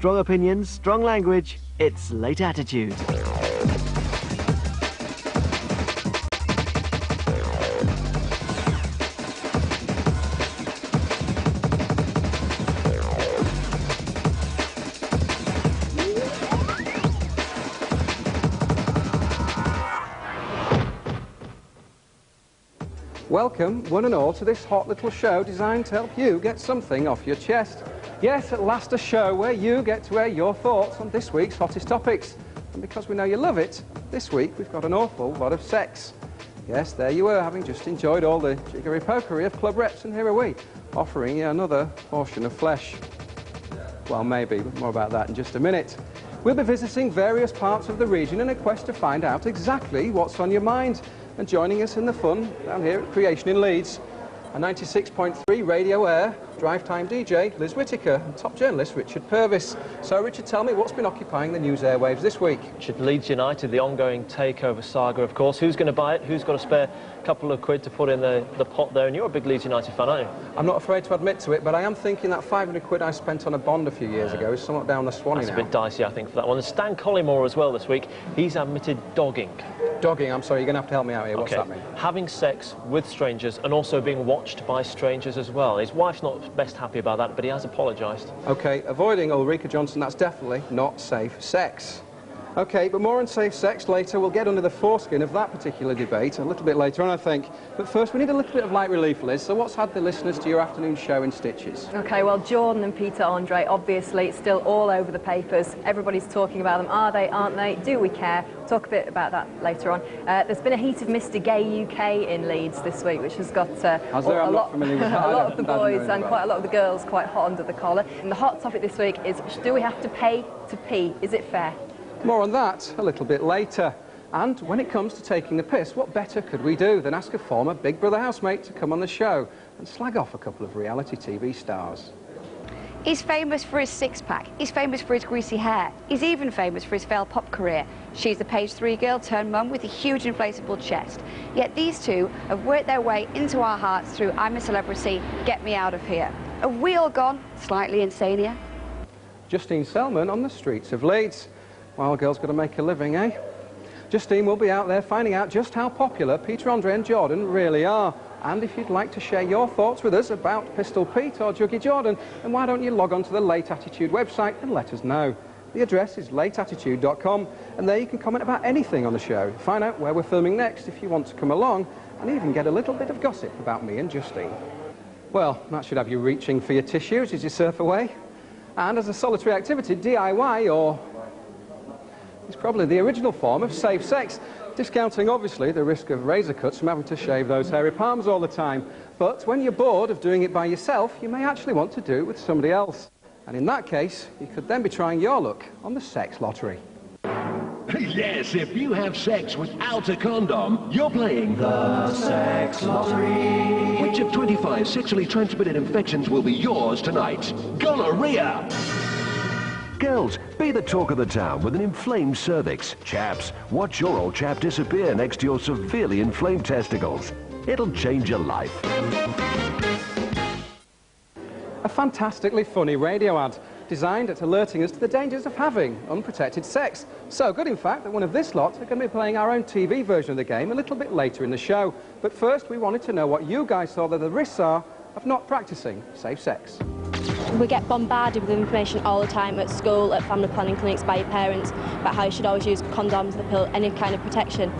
Strong opinions, strong language, it's Late Attitude. Welcome, one and all, to this hot little show designed to help you get something off your chest. Yes, at last a show where you get to air your thoughts on this week's hottest topics. And because we know you love it, this week we've got an awful lot of sex. Yes, there you were, having just enjoyed all the jiggery-pokery of club reps, and here are we, offering you another portion of flesh. Well, maybe, but more about that in just a minute. We'll be visiting various parts of the region in a quest to find out exactly what's on your mind. And joining us in the fun down here at Creation in Leeds, a 96.3 radio air, drive time DJ Liz Whittaker, and top journalist Richard Purvis. So Richard, tell me, what's been occupying the news airwaves this week? Leeds United, the ongoing takeover saga, of course. Who's going to buy it? Who's got a spare couple of quid to put in the pot there? And you're a big Leeds United fan, aren't you? I'm not afraid to admit to it, but I am thinking that 500 quid I spent on a bond a few years ago is somewhat down the Swanee now. That's a bit dicey, I think, for that one. And Stan Collymore as well this week. He's admitted dogging. Dogging, I'm sorry, you're going to have to help me out here. What's that mean? Having sex with strangers and also being watched by strangers as well. His wife's not best happy about that, but he has apologised. OK, avoiding Ulrika Johnson, that's definitely not safe sex. OK, but more on safe sex later. We'll get under the foreskin of that particular debate a little bit later on, I think. But first, we need a little bit of light relief, Liz. So what's had the listeners to your afternoon show in stitches? OK, well, Jordan and Peter Andre, obviously, still all over the papers. Everybody's talking about them. Are they, aren't they? Do we care? We'll talk a bit about that later on. There's been a heat of Mr Gay UK in Leeds this week, which has got a lot of the boys and quite a lot of the girls quite hot under the collar. And the hot topic this week is, do we have to pay to pee? Is it fair? More on that a little bit later. And when it comes to taking the piss, what better could we do than ask a former Big Brother housemate to come on the show and slag off a couple of reality TV stars? He's famous for his six-pack, he's famous for his greasy hair, he's even famous for his failed pop career. She's the Page 3 girl turned mum with a huge inflatable chest. Yet these two have worked their way into our hearts through I'm a Celebrity, Get Me Out of Here. Have we all gone slightly insane here? Justine Selman on the streets of Leeds. Well, girls got to make a living, eh? Justine will be out there finding out just how popular Peter Andre and Jordan really are. And if you'd like to share your thoughts with us about Pistol Pete or Juggy Jordan, then why don't you log on to the Late Attitude website and let us know. The address is lateattitude.com, and there you can comment about anything on the show, find out where we're filming next if you want to come along, and even get a little bit of gossip about me and Justine. Well, that should have you reaching for your tissues as you surf away. And as a solitary activity, DIY, or it's probably the original form of safe sex, discounting obviously the risk of razor cuts from having to shave those hairy palms all the time. But when you're bored of doing it by yourself, you may actually want to do it with somebody else. And in that case, you could then be trying your luck on the sex lottery. Yes, if you have sex without a condom, you're playing the sex lottery. Which of 25 sexually transmitted infections will be yours tonight? Gonorrhea! Girls, be the talk of the town with an inflamed cervix. Chaps, watch your old chap disappear next to your severely inflamed testicles. It'll change your life. A fantastically funny radio ad designed at alerting us to the dangers of having unprotected sex. So good, in fact, that one of this lot are going to be playing our own TV version of the game a little bit later in the show. But first, we wanted to know what you guys thought that the risks are of not practicing safe sex. We get bombarded with information all the time at school, at family planning clinics by your parents about how you should always use condoms, the pill, any kind of protection.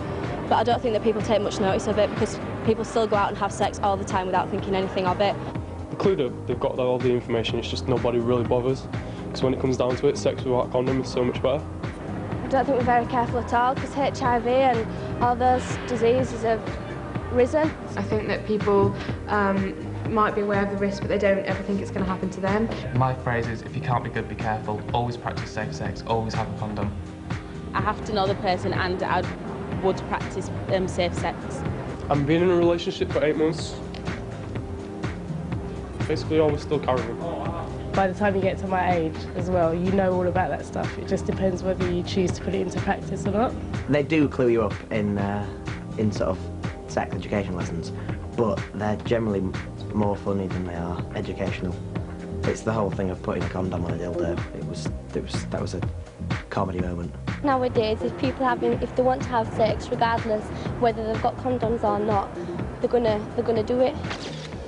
But I don't think that people take much notice of it because people still go out and have sex all the time without thinking anything of it. Included, they've got all the information, it's just nobody really bothers. Because when it comes down to it, sex without a condom is so much better. I don't think we're very careful at all because HIV and all those diseases have risen. I think that people might be aware of the risk, but they don't ever think it's going to happen to them. My phrase is, if you can't be good, be careful. Always practice safe sex, always have a condom. I have to know the person and I would practice safe sex. I've been in a relationship for 8 months. Basically, always still carrying. By the time you get to my age as well, you know all about that stuff. It just depends whether you choose to put it into practice or not. They do clue you up in sort of sex education lessons, but they're generally more funny than they are educational. It's the whole thing of putting a condom on a dildo. It was that was a comedy moment. Nowadays, if they want to have sex, regardless whether they've got condoms or not, they're gonna do it.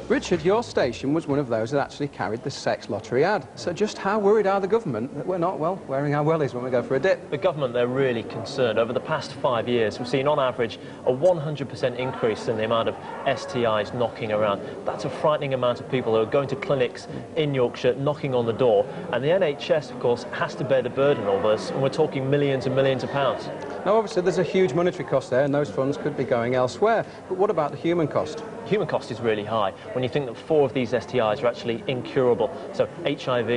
Richard, your station was one of those that actually carried the sex lottery ad. So just how worried are the government that we're not, well, wearing our wellies when we go for a dip? The government, they're really concerned. Over the past 5 years, we've seen on average a 100% increase in the amount of STIs knocking around. That's a frightening amount of people who are going to clinics in Yorkshire, knocking on the door. And the NHS, of course, has to bear the burden of this, and we're talking millions and millions of pounds. Now, obviously, there's a huge monetary cost there, and those funds could be going elsewhere. But what about the human cost? Human cost is really high when you think that 4 of these STIs are actually incurable. So HIV,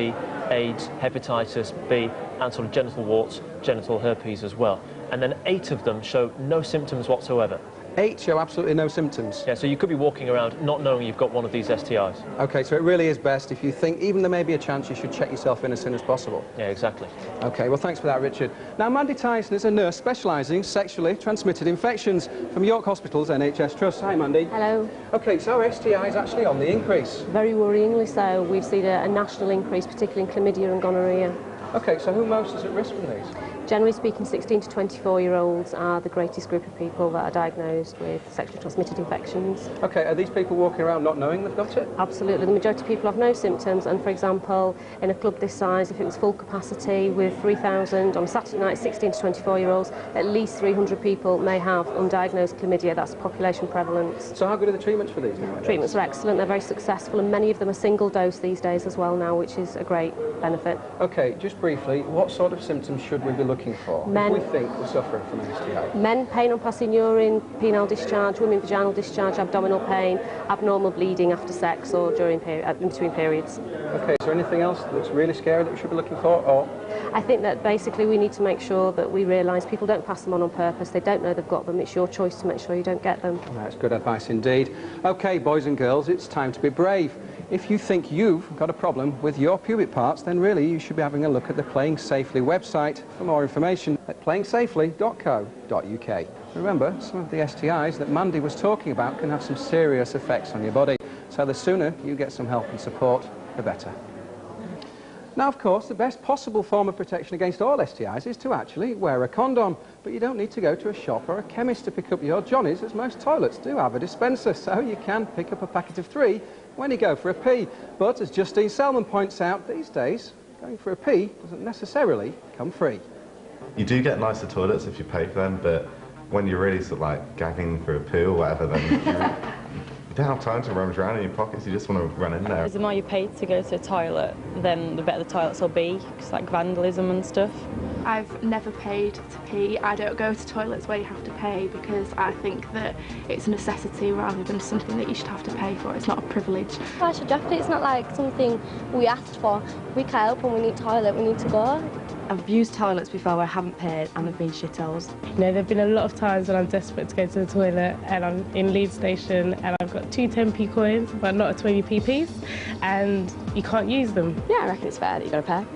AIDS, hepatitis B, and sort of genital warts, genital herpes as well. And then 8 of them show no symptoms whatsoever. 8 show absolutely no symptoms? Yeah, so you could be walking around not knowing you've got one of these STIs. OK, so it really is best if you think even there may be a chance, you should check yourself in as soon as possible. Yeah, exactly. OK, well, thanks for that, Richard. Now, Mandy Tyson is a nurse specialising in sexually transmitted infections from York Hospital's NHS Trust. Hi, Mandy. Hello. OK, so STI is actually on the increase. Very worryingly so. We've seen a national increase, particularly in chlamydia and gonorrhea. OK, so who most is at risk from these? Generally speaking, 16 to 24-year-olds are the greatest group of people that are diagnosed with sexually transmitted infections. OK, are these people walking around not knowing they've got it? Absolutely. The majority of people have no symptoms, and for example, in a club this size, if it was full capacity with 3,000 on a Saturday night, 16 to 24-year-olds, at least 300 people may have undiagnosed chlamydia. That's population prevalence. So how good are the treatments for these nowadays? Treatments are excellent. They're very successful, and many of them are single dose these days as well now, which is a great benefit. OK, just briefly, what sort of symptoms should we be looking for Men, if we think we're suffering from an STI? Men, pain on passing urine, penile discharge, women, vaginal discharge, abdominal pain, abnormal bleeding after sex or during in between periods. OK, is there anything else that's really scary that we should be looking for? Or? I think that basically we need to make sure that we realise people don't pass them on purpose. They don't know they've got them. It's your choice to make sure you don't get them. That's good advice indeed. OK, boys and girls, it's time to be brave. If you think you've got a problem with your pubic parts, then really you should be having a look at the Playing Safely website for more information at playingsafely.co.uk. Remember, some of the STIs that Mandy was talking about can have some serious effects on your body, so the sooner you get some help and support, the better. Now, of course, the best possible form of protection against all STIs is to actually wear a condom, but you don't need to go to a shop or a chemist to pick up your Johnnies, as most toilets do have a dispenser, so you can pick up a packet of 3 when you go for a pee. But as Justine Selman points out, these days, going for a pee doesn't necessarily come free. You do get nicer toilets if you pay for them, but when you're really sort of like gagging for a poo or whatever, then you don't have time to rummage around in your pockets, you just want to run in there. The more you pay to go to a toilet, then the better the toilets will be, because like vandalism and stuff. I've never paid to pee. I don't go to toilets where you have to pay because I think that it's a necessity rather than something that you should have to pay for. It's not a privilege. Why should you have to? It's not like something we asked for. We can't help when we need toilet, we need to go. I've used toilets before where I haven't paid and they've been shitholes. You know, there have been a lot of times when I'm desperate to go to the toilet and I'm in Leeds Station and I've got 2 10p coins but not a 20p piece and you can't use them. Yeah, I reckon it's fair that you've got to pay.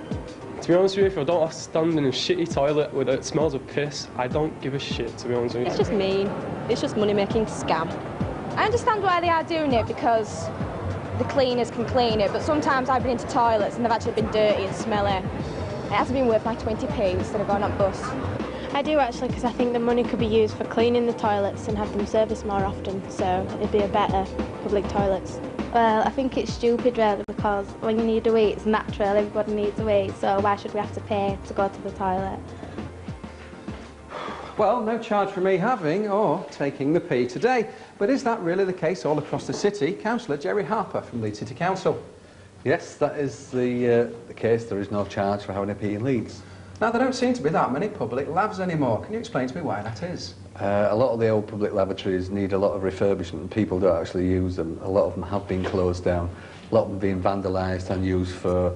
To be honest with you, if I don't have to stand in a shitty toilet where it smells of piss, I don't give a shit, to be honest with you. It's just mean. It's just money-making scam. I understand why they are doing it because the cleaners can clean it, but sometimes I've been into toilets and they've actually been dirty and smelly. It hasn't been worth my 20p instead of going on bus. I do actually, because I think the money could be used for cleaning the toilets and have them serviced more often, so it'd be a better public toilets. Well, I think it's stupid really, because when you need a wee, it's natural, everybody needs a wee, so why should we have to pay to go to the toilet? Well, no charge for me having or taking the pee today. But is that really the case all across the city? Councillor Jerry Harper from Leeds City Council. Yes, that is the case. There is no charge for having a pee in Leeds. Now, there don't seem to be that many public labs anymore. Can you explain to me why that is? A lot of the old public lavatories need a lot of refurbishment and people don't actually use them. A lot of them have been closed down. A lot of them being vandalised and used for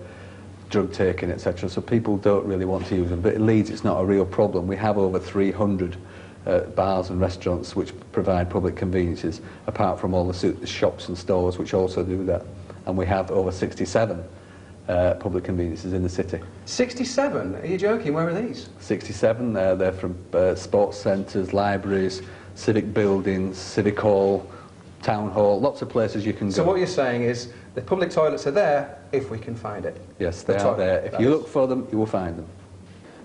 drug taking, etc. So people don't really want to use them. But in Leeds, it's not a real problem. We have over 300 bars and restaurants which provide public conveniences, apart from all the shops and stores which also do that. And we have over 67 public conveniences in the city. 67? Are you joking? Where are these? 67. They're from sports centres, libraries, civic buildings, civic hall, town hall, lots of places you can go. So what you're saying is The public toilets are there if we can find it. Yes, they are there. If you look for them, you will find them.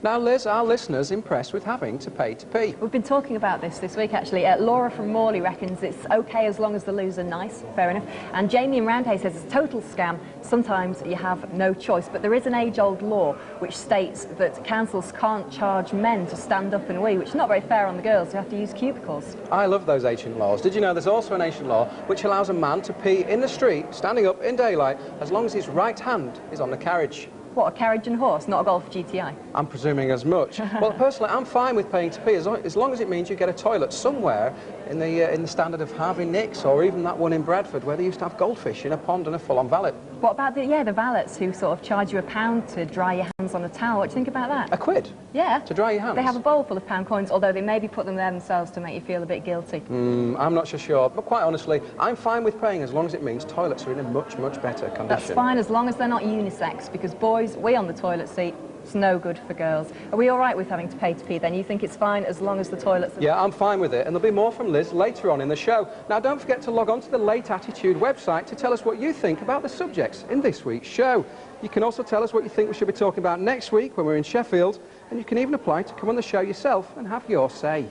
Now, Liz, are listeners impressed with having to pay to pee? We've been talking about this week, actually. Laura from Morley reckons it's OK as long as the loos are nice, fair enough. And Jamie in Roundhay says it's a total scam. Sometimes you have no choice. But there is an age-old law which states that councils can't charge men to stand up and wee, which is not very fair on the girls who have to use cubicles. I love those ancient laws. Did you know there's also an ancient law which allows a man to pee in the street, standing up in daylight, as long as his right hand is on the carriage? What, a carriage and horse, not a Golf GTI? I'm presuming as much. Well, personally, I'm fine with paying to pee as long as it means you get a toilet somewhere in the standard of Harvey Nicks, or even that one in Bradford where they used to have goldfish in a pond and a full-on valet. What about the valets who sort of charge you £1 to dry your hands on a towel? What do you think about that? £1? Yeah. To dry your hands? They have a bowl full of pound coins, although they maybe put them there themselves to make you feel a bit guilty. I'm not so sure, but quite honestly, I'm fine with paying as long as it means toilets are in a much, much better condition. That's fine as long as they're not unisex, because boys, we on the toilet seat, it's no good for girls. Are we all right with having to pay to pee then? You think it's fine as long as the toilets are... Yeah, I'm fine with it, and there'll be more from Liz later on in the show. Now, don't forget to log on to the Late Attitude website to tell us what you think about the subjects in this week's show. You can also tell us what you think we should be talking about next week when we're in Sheffield, and you can even apply to come on the show yourself and have your say.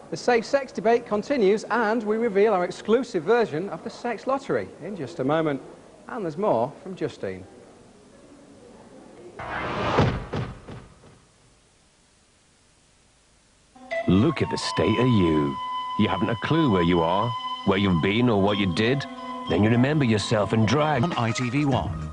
The safe sex debate continues, and we reveal our exclusive version of the sex lottery in just a moment. And there's more from Justine. Look at the state of you. You haven't a clue where you are, where you've been or what you did. Then you remember yourself and drag. On ITV1.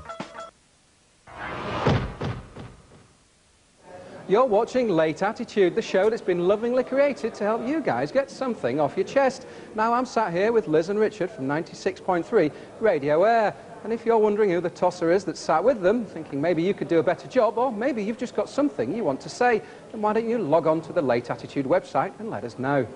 You're watching Late Attitude, the show that's been lovingly created to help you guys get something off your chest. Now, I'm sat here with Liz and Richard from 96.3 Radio Air. And if you're wondering who the tosser is that sat with them, thinking maybe you could do a better job, or maybe you've just got something you want to say, then why don't you log on to the Late Attitude website and let us know.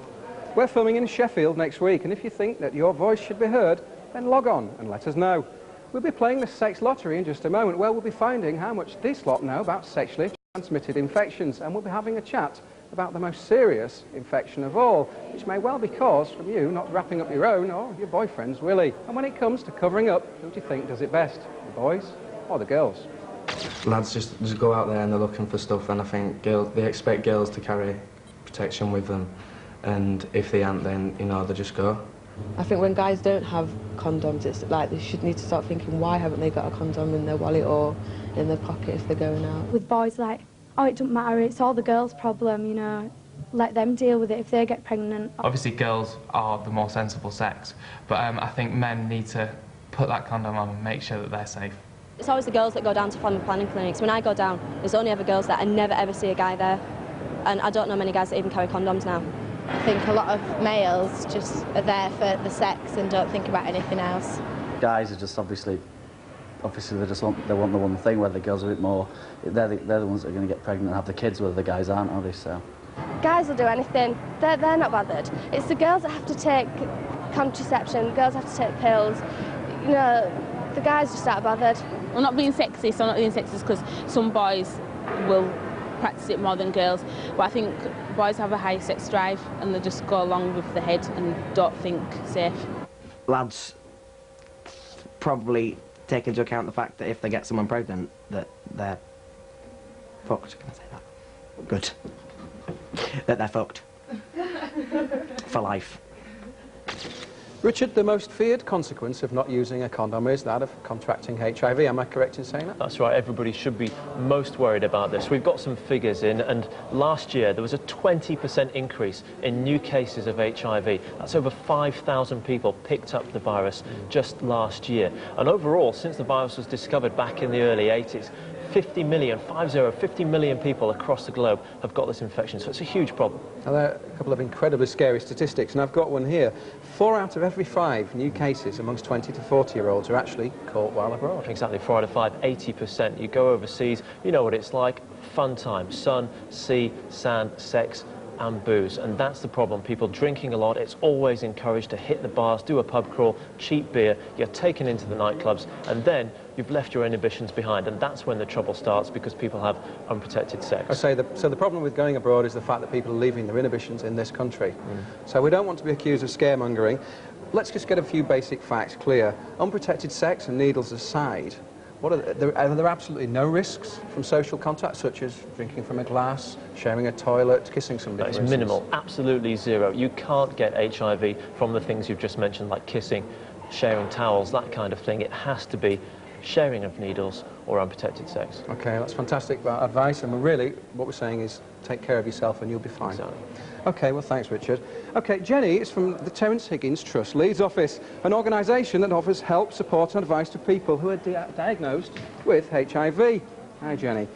We're filming in Sheffield next week, and if you think that your voice should be heard, then log on and let us know. We'll be playing the sex lottery in just a moment, where we'll be finding how much this lot know about sexually transmitted infections, and we'll be having a chat about the most serious infection of all, which may well be caused from you not wrapping up your own or your boyfriend's willy. And when it comes to covering up, who do you think does it best, the boys or the girls? Lads just go out there and they're looking for stuff, and I think they expect girls to carry protection with them, and if they aren't, then, you know, they just go. I think when guys don't have condoms, it's like they should need to start thinking, why haven't they got a condom in their wallet or in their pocket if they're going out? With boys, like, oh, it doesn't matter, it's all the girls' problem, you know, let them deal with it if they get pregnant. Obviously girls are the more sensible sex, but I think men need to put that condom on and make sure that they're safe. It's always the girls that go down to family planning clinics. When I go down, there's only ever girls there. I never ever see a guy there, and I don't know many guys that even carry condoms now. I think a lot of males just are there for the sex and don't think about anything else. Guys are just obviously they just want the one thing, where the girls are a bit more, they're the ones that are going to get pregnant and have the kids, whether the guys aren't, are they? So Guys will do anything, they're not bothered. It's the girls that have to take contraception, girls have to take pills, you know, the guys just aren't bothered. I'm not being sexist, I'm not being sexist because some boys will practice it more than girls, but I think boys have a high sex drive and they just go along with the head and don't think safe. Lads probably take into account the fact that if they get someone pregnant, that they're fucked. Can I say that? Good. That they're fucked. For life. Richard, the most feared consequence of not using a condom is that of contracting HIV. Am I correct in saying that? That's right. Everybody should be most worried about this. We've got some figures in, and last year there was a 20% increase in new cases of HIV. That's over 5,000 people picked up the virus just last year. And overall, since the virus was discovered back in the early 80s, 50 million people across the globe have got this infection, so it's a huge problem. Now, there are a couple of incredibly scary statistics, and I've got one here. 4 out of every 5 new cases amongst 20 to 40-year-olds are actually caught while abroad. Exactly, 4 out of 5, 80%. You go overseas, you know what it's like, fun time, sun, sea, sand, sex, and booze, and that's the problem. People drinking a lot. It's always encouraged to hit the bars, do a pub crawl, cheap beer, you're taken into the nightclubs, and then you've left your inhibitions behind, and that's when the trouble starts, because people have unprotected sex. So the problem with going abroad is the fact that people are leaving their inhibitions in this country. So we don't want to be accused of scaremongering. let's just get a few basic facts clear. Unprotected sex and needles aside, are there absolutely no risks from social contact, such as drinking from a glass, sharing a toilet, kissing somebody? That is minimal, absolutely zero. You can't get HIV from the things you've just mentioned, like kissing, sharing towels, that kind of thing. It has to be sharing of needles or unprotected sex. Okay, that's fantastic advice, and really what we're saying is take care of yourself and you'll be fine. Exactly. Okay, well, thanks, Richard. Okay, Jenny is from the Terence Higgins Trust Leeds office, an organisation that offers help, support and advice to people who are diagnosed with HIV. Hi, Jenny.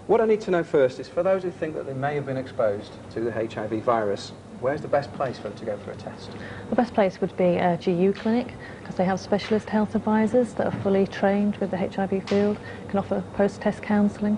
What I need to know first is, for those who think that they may have been exposed to the HIV virus, where's the best place for them to go for a test? The best place would be a GU clinic, because they have specialist health advisors that are fully trained with the HIV field, can offer post-test counselling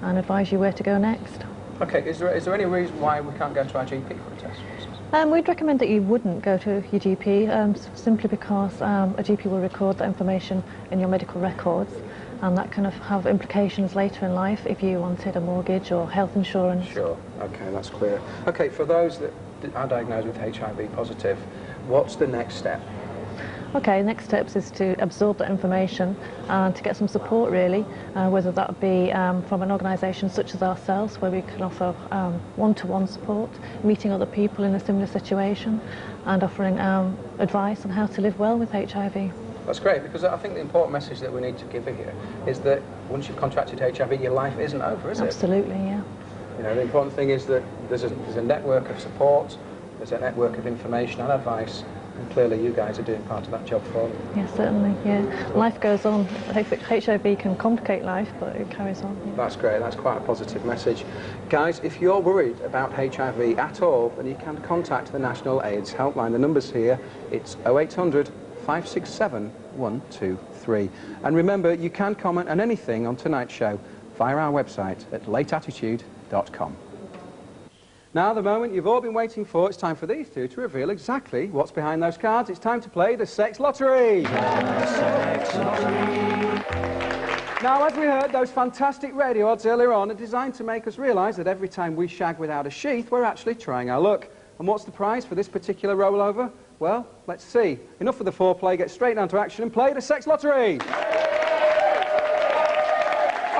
and advise you where to go next. Okay, is there any reason why we can't go to our GP for a test, for instance? We'd recommend that you wouldn't go to your GP, simply because a GP will record that information in your medical records, and that can have implications later in life if you wanted a mortgage or health insurance. Sure, okay, that's clear. Okay, for those that are diagnosed with HIV positive, what's the next step? Okay, next steps is to absorb that information and to get some support, really, whether that be from an organisation such as ourselves, where we can offer one-to-one support, meeting other people in a similar situation and offering advice on how to live well with HIV. That's great, because I think the important message that we need to give here is that once you've contracted HIV, your life isn't over, is it? Absolutely, yeah. You know, the important thing is that there's a network of support, there's a network of information and advice, and clearly you guys are doing part of that job for them. Yes, certainly, yeah. Life goes on. HIV can complicate life, but it carries on. Yeah. That's great, that's quite a positive message. Guys, if you're worried about HIV at all, then you can contact the National AIDS Helpline. The number's here, it's 0800 567 123. And remember, you can comment on anything on tonight's show via our website at lateattitude.com. Now, the moment you've all been waiting for, it's time for these two to reveal exactly what's behind those cards. It's time to play the Sex Lottery. Sex Lottery. Now, as we heard, those fantastic radio odds earlier on are designed to make us realise that every time we shag without a sheath, we're actually trying our luck. And what's the prize for this particular rollover? Well, let's see. Enough of the foreplay, get straight down to action and play the Sex Lottery.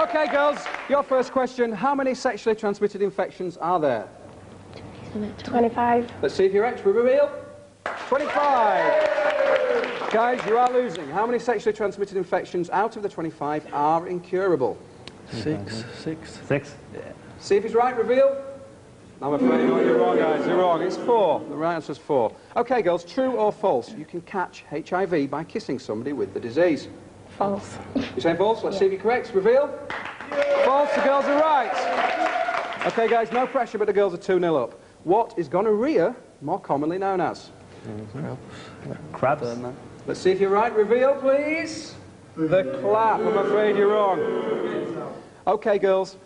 Okay, girls, your first question. How many sexually transmitted infections are there? 25. Let's see if you're right. Reveal. 25. Guys, you are losing. How many sexually transmitted infections out of the 25 are incurable? 6. 6. Yeah. See if he's right. Reveal. I'm afraid you're wrong, guys. You're wrong. It's 4. The right answer is 4. Okay, girls, true or false? You can catch HIV by kissing somebody with the disease. False. You say false? Let's see if you're correct. Reveal. Yeah. False. The girls are right. Okay, guys, no pressure, but the girls are 2-0 up. What is gonorrhea more commonly known as? Crabs. Let's see if you're right. Reveal, please. The clap. I'm afraid you're wrong. Okay, girls.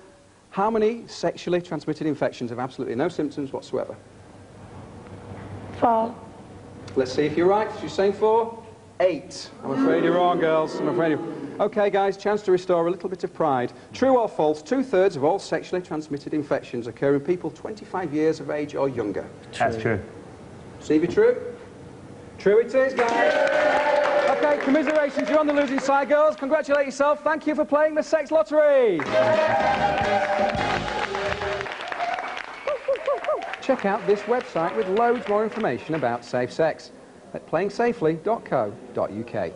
How many sexually transmitted infections have absolutely no symptoms whatsoever? 4. Let's see if you're right. You're saying 4? 8. I'm afraid you're wrong, girls. I'm afraid you're... Okay, guys, chance to restore a little bit of pride. True or false, 2/3 of all sexually transmitted infections occur in people 25 years of age or younger? That's true. See if you're true? True it is, guys. Okay, commiserations. You're on the losing side, girls. Congratulate yourself. Thank you for playing the Sex Lottery. Check out this website with loads more information about safe sex at playingsafely.co.uk.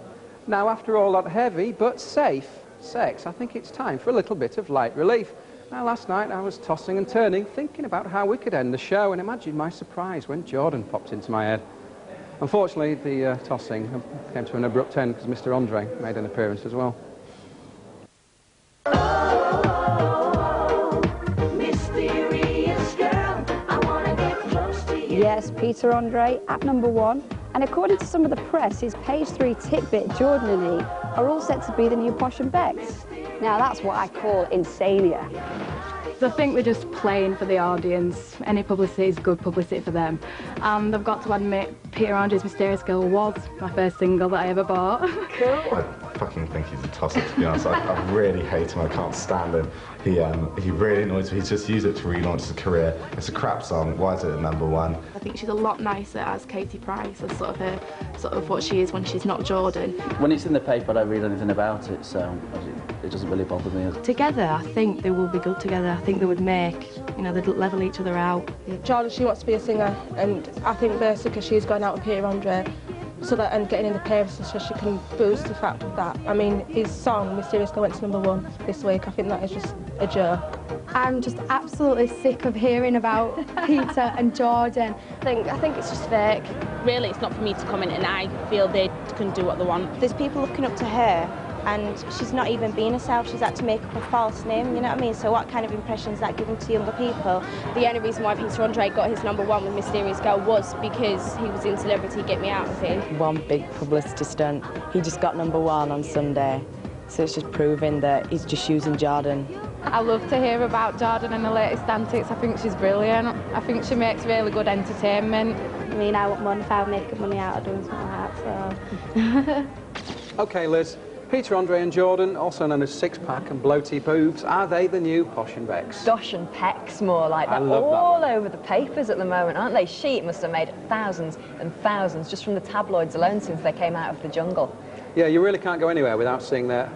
Now, after all that heavy but safe sex, I think it's time for a little bit of light relief. Now, last night I was tossing and turning, thinking about how we could end the show, and imagine my surprise when Jordan popped into my head. Unfortunately, the tossing came to an abrupt end because Mr. Andre made an appearance as well. Yes, Peter Andre at number 1. And according to some of the press, his page 3 tidbit, Jordan and he, are all set to be the new Posh and Becks. Now that's what I call insania. I think they're just playing for the audience. Any publicity is good publicity for them. And I've got to admit, Peter Andre's Mysterious Girl was my first single that I ever bought. Cool. fucking think he's a tosser, to be honest. I really hate him. I can't stand him. He really annoys me. He's just used it to relaunch his career. It's a crap song. Why is it at #1? I think she's a lot nicer as Katie Price, as sort of what she is when she's not Jordan. When it's in the paper, I don't read anything about it, so it doesn't really bother me. Together, I think they will be good together. I think they would make, you know, they'd level each other out. Jordan, she wants to be a singer, and I think basically she's going out with Peter Andre and getting in the papers so she can boost the fact of that. I mean, his song, Mysterious Girl, went to #1 this week. I think that is just a joke. I'm just absolutely sick of hearing about Peter and Jordan. I think it's just fake. Really, it's not for me to comment, and I feel they can do what they want. There's people looking up to her, and she's not even being herself. She's had to make up a false name, you know what I mean? So what kind of impression is that giving to younger people? The only reason why Peter Andre got his #1 with Mysterious Girl was because he was in Celebrity Get Me Out of Here. One big publicity stunt. He just got #1 on Sunday, so it's just proving that he's just using Jordan. I love to hear about Jordan and her latest antics. I think she's brilliant. I think she makes really good entertainment. I mean, I want money if I were making money out of doing something like that, so... OK, Liz. Peter Andre and Jordan, also known as Six-Pack and Bloaty Boobs, are they the new Posh and Becks? Dosh and Pecs, more like that. All over the papers at the moment, aren't they? She must have made thousands and thousands just from the tabloids alone since they came out of the jungle. Yeah, you really can't go anywhere without seeing their,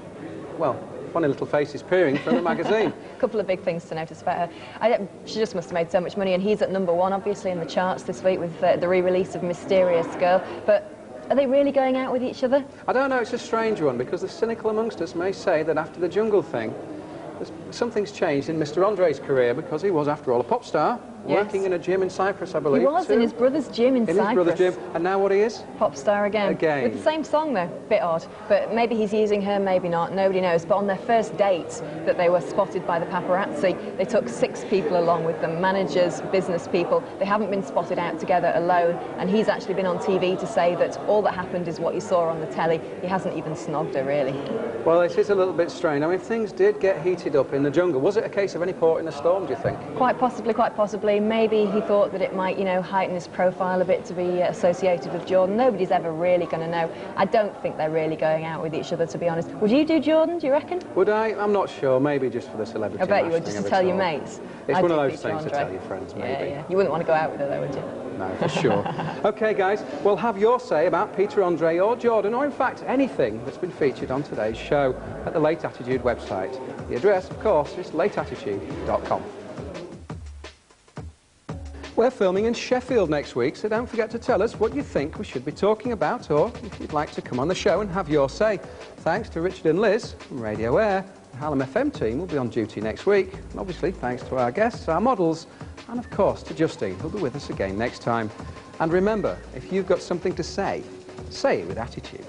well, funny little faces peering from the magazine. A couple of big things to notice about her. She just must have made so much money, and he's at #1, obviously, in the charts this week with the re-release of Mysterious Girl. But are they really going out with each other? I don't know, it's a strange one, because the cynical amongst us may say that after the jungle thing, something's changed in Mr. Andre's career, because he was, after all, a pop star, working in a gym in Cyprus, I believe. He was, in his brother's gym in Cyprus. In his brother's gym, and now what he is? Pop star again. With the same song, though. Bit odd. But maybe he's using her, maybe not, nobody knows. But on their first date that they were spotted by the paparazzi, they took 6 people along with them, managers, business people. They haven't been spotted out together alone, and he's actually been on TV to say that all that happened is what you saw on the telly. He hasn't even snogged her, really. Well, it is a little bit strange. I mean, things did get heated up in the jungle. Was it a case of any port in a storm, do you think? Quite possibly, quite possibly. Maybe he thought that it might, you know, heighten his profile a bit to be associated with Jordan. Nobody's ever really going to know. I don't think they're really going out with each other, to be honest. Would you do Jordan, do you reckon? Would I? I'm not sure. Maybe just for the celebrity. I bet you would, just to tell your mates. It's one of those things to tell your friends, maybe. Yeah. You wouldn't want to go out with her, though, would you? No, for sure. OK, guys, well, have your say about Peter Andre or Jordan, or in fact anything that's been featured on today's show at the Late Attitude website. The address, of course, is lateattitude.com. We're filming in Sheffield next week, so don't forget to tell us what you think we should be talking about, or if you'd like to come on the show and have your say. Thanks to Richard and Liz from Radio Air. The Hallam FM team will be on duty next week. And obviously, thanks to our guests, our models, and of course to Justine, who'll be with us again next time. And remember, if you've got something to say, say it with attitude.